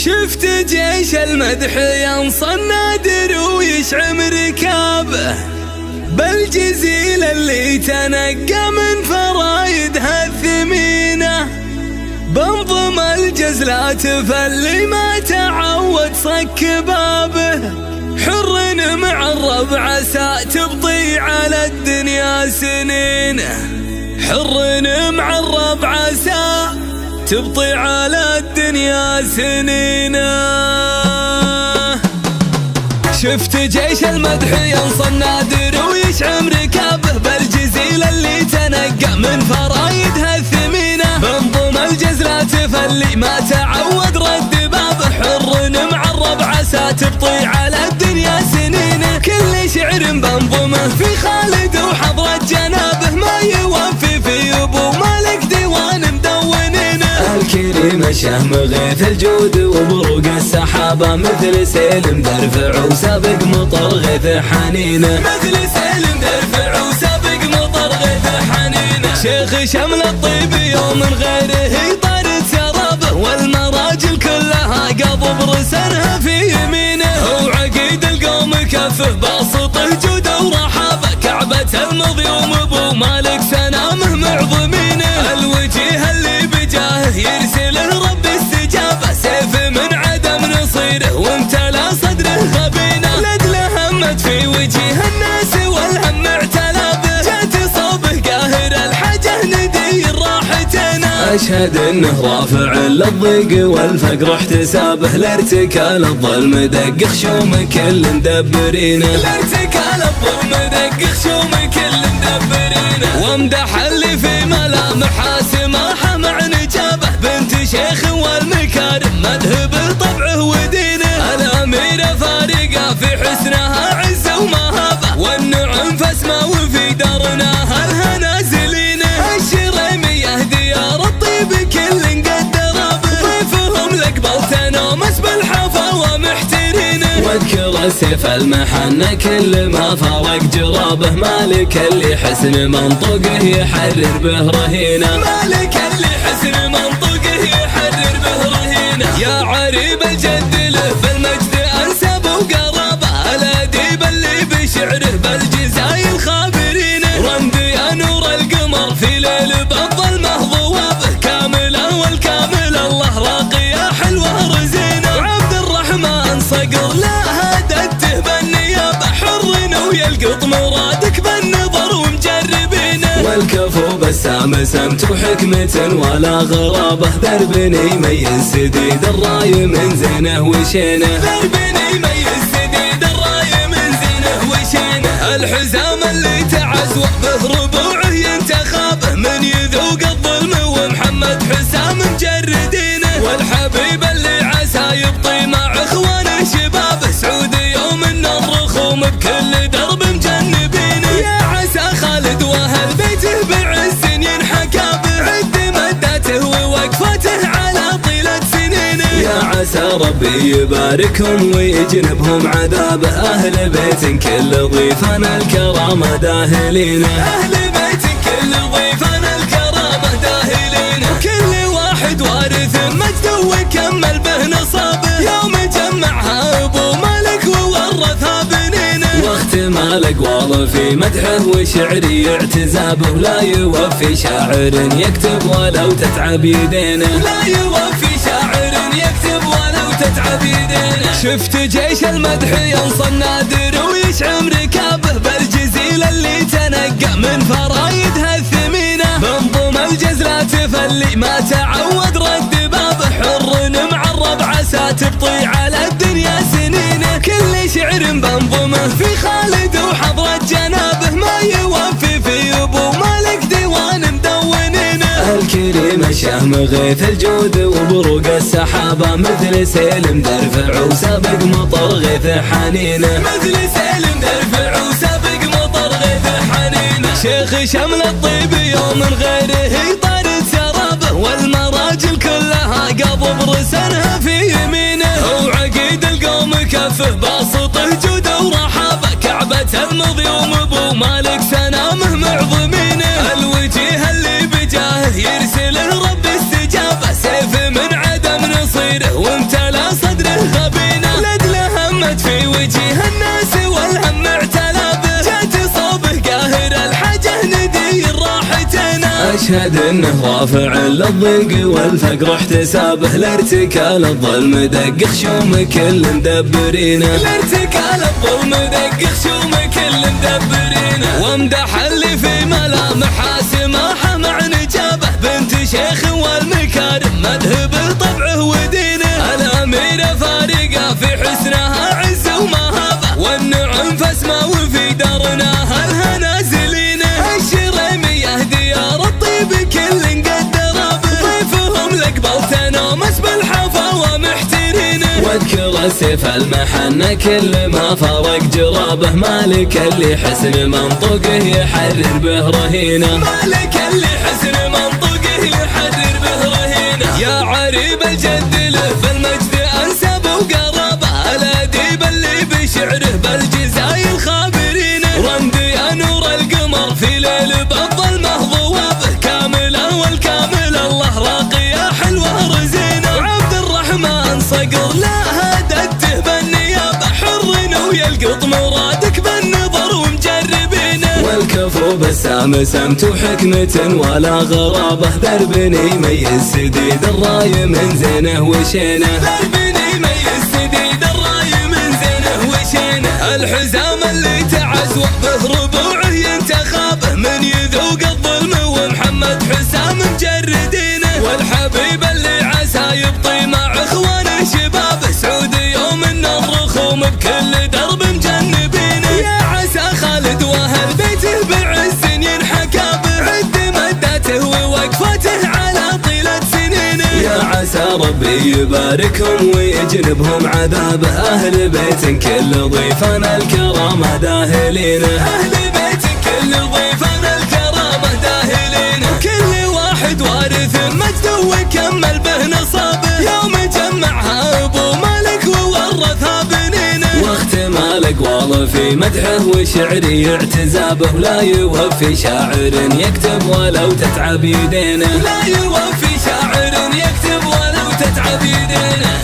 شفت جيش المدح ينصن نادر ويشعم ركابه، بالجزيل اللي تنقى من فرايدها الثمينة، بنظم الجزلات فاللي ما تعود صك بابه، حر معرب عسى تبطي على الدنيا سنينه، حر معرب عسى تبطي على الدنيا سنينه. شفت جيش المدح ينصن نادر ويشعم ركابه، بالجزيل اللي تنقى من فرايدها الثمينة، بنظم الجزلات فاللي ما تعود رد بابه، حر معرب عسى تبطي على الدنيا سنينه، كل شعر بنظمه في خالد وحضرة جنابه، ما يوفي في ابو مالك ديوان مدونينه. الكريم شهم غيث الجود وبروق السحابة، مثل سيلم درفع وسابق مطر غيث حنينه، مثل سيلم درفع وسابق مطر غيث حنينه. شيخ شمل الطيب يوم غيره طارد سرابه، والمراجل كلها قضب رسنها في يمينه، وعقيد القوم كفه باسطه جوده ورحابه، كعبة المضيوم ابو مالك سنامه معظمينه، الوجيه اللي بجاهه يرسله رب استجابه، سيف من عدم نصيره وامتلا صدره غبينه، لدله همت في وجيه الناس والهم اعتلى به، جات صوبه قاهر الحاجه ندير راحتنا. اشهد انه رافع للضيق والفقر احتسابه، لارتكال الظلم دق خشوم كل مدبرينه، لارتكال الظلم دق خشوم كل مدبرينه، وامدح اللي في ملامح سماحه مع نجابه، بنت شيخ والمكارم مذهب طبعه ودينه، الاميره فارقه في حسنها عزه ومهابه، والنعم فاسمه وفي دارنا هلها نازلينه، الشريميه ديار الطيب كل قدر به، ضيفهم لقبل تنومس بالحفا ومحترينه، واذكر السيف المحنة كل ما فارق جرابه، مالك اللي حسن منطقه يحرر به رهينه، مالك اللي حسن منطقه يحرر به رهينه، يا عريب الجد له بالمجد انسب وقرابه، الاديب اللي بشعره بالجزاير خابرينه، رمدي يا نور القمر في ليل بالظلمه ضوابه، كامله والكامل الله راقي يا حلوه رزينه، وعبد الرحمن صقر لا هدته بالنيابه، حر ويلقط مرادك بالنظر ومجربينه، والكفو بسام سمت وحكمة ولا غرابه، دربني يميز سديد الراي من زينه وشينه، دربني يميز سديد الراي من زينه وشينه، الحزام اللي تعز به ربوعه ينتخابه، من يذوق الظلم ومحمد حسام مجردينه، والحبيب اللي عسى يبطي مع اخوانه شبابه، سعودي يوم الرخوم بكل درب مجنبينه، يا عسى خالد واهل بيته بعز ينحكى به، عد مداته ووقفته على طيلة سنينه، يا عسى ربي يباركهم ويجنبهم عذابه، اهل بيت كل ضيفنا الكرامه داهلينه، اهل بيت كل ضيفنا الكرامه داهلينه، كل واحد وارث مجده وكمل به نصابه، يوم جمعها ابو مالك وورثها بنينه، واختمال الاقوال في مدحه وشعري اعتزابه، لا يوفي شاعر يكتب ولو تتعب يدينه، لا يوفي شاعر يكتب ولو تتعب يدينه. شفت جيش المدح ينصن نادر ويشعم ركابه، بالجزيل اللي تنقى من فرايدها الثمينه، بنظم الجزلات فاللي ما تعود رد بابه، حر معرب عسى تبطي على الدنيا سنينه، كل شعر بنظمه في خالد وحضرة جنابه، ما يوفي في ابو مالك ديوان مدونينه، الكريم شهم غيث الجود وبروق السحابة، مثل سيلم درفع وسابق مطر غيث حنينه، مثل سيلم درفع وسابق مطر غيث حنينه، شيخ شمل الطيب يوم غيره طارد سرابه، والمراجل كلها قضب رسنها في يمينه، وعقيد القوم كفه باسطه جوده ورحابه، كعبة المضيوم ابو مالك سنامه معظمينه، الوجيه اللي بجاهه يرسله رب استجابه، سيف من عدم نصيره وامتلا يشهد انه رافع للضيق والفقر احتسابه، لارتكال الظلم دق خشوم كل مدبرينه، لارتكال الظلم دق خشوم كل مدبرينه. وامدح اللي في ملامحها سماحه مع نجابه، بنت شيخ والمكارم مذهب طبعه ودينه، الاميره فارقه في حسنها عز ومهابه، والنعم فاسمه وفي دارنا اهلها نازلين. الشريميه ديار الطيب كل قدر ضيفهم لقبل تنومس بالحفا ومحترين. واذكر سيف المحنة كل ما فارق جرابه، مالك اللي حسن منطقه يحرر به رهينه، مالك اللي حسن منطقه يحرر به رهينه. يا عريب الجد له بالمجد انسب وقرابه، الاديب اللي بشعره بالجزاير خابرين. رمدي يا نور القمر في ليل بالظلمه ضوابه، كامله والكامل الله راقي يا حلوه رزينه. وعبد الرحمن صقر لا هددته بالنيابه، حر ويلقط مرادك بالنظر ومجربينه. والكفو بسام سمت وحكمة ولا غرابه، دربني يميز سديد الراي من زينه وشينه، دربني يميز سديد الراي من زينه وشينه. الحزام اللي تعز به ربوعه ينتخابه، من يذوق الظلم ومحمد حسام مجردينه. والحبيب اللي عسى يبطي مع اخوانه شبابه، سعود يوم الرخوم بكل درب مجنبينه. يا عسى خالد واهل بيته بعز ينحكى به، عد مداته ووقفته على طيلة سنينه. يا عسى ربي يباركهم ويجنبهم عذابه، اهل بيت كل ضيفنا الكرامه داهلين، اهل بيت كل ضيفنا الكرامه داهلين. كل واحد وارث مجده وكمل به نصابه، يوم جمعها ابو مالك وورثها بنينه. واختمال اقوال في مدحه وشعري اعتزابه، لا يوفي شاعر يكتب ولو تتعب يدينه، لا يوفي شاعر يكتب ولو تتعب يدينه.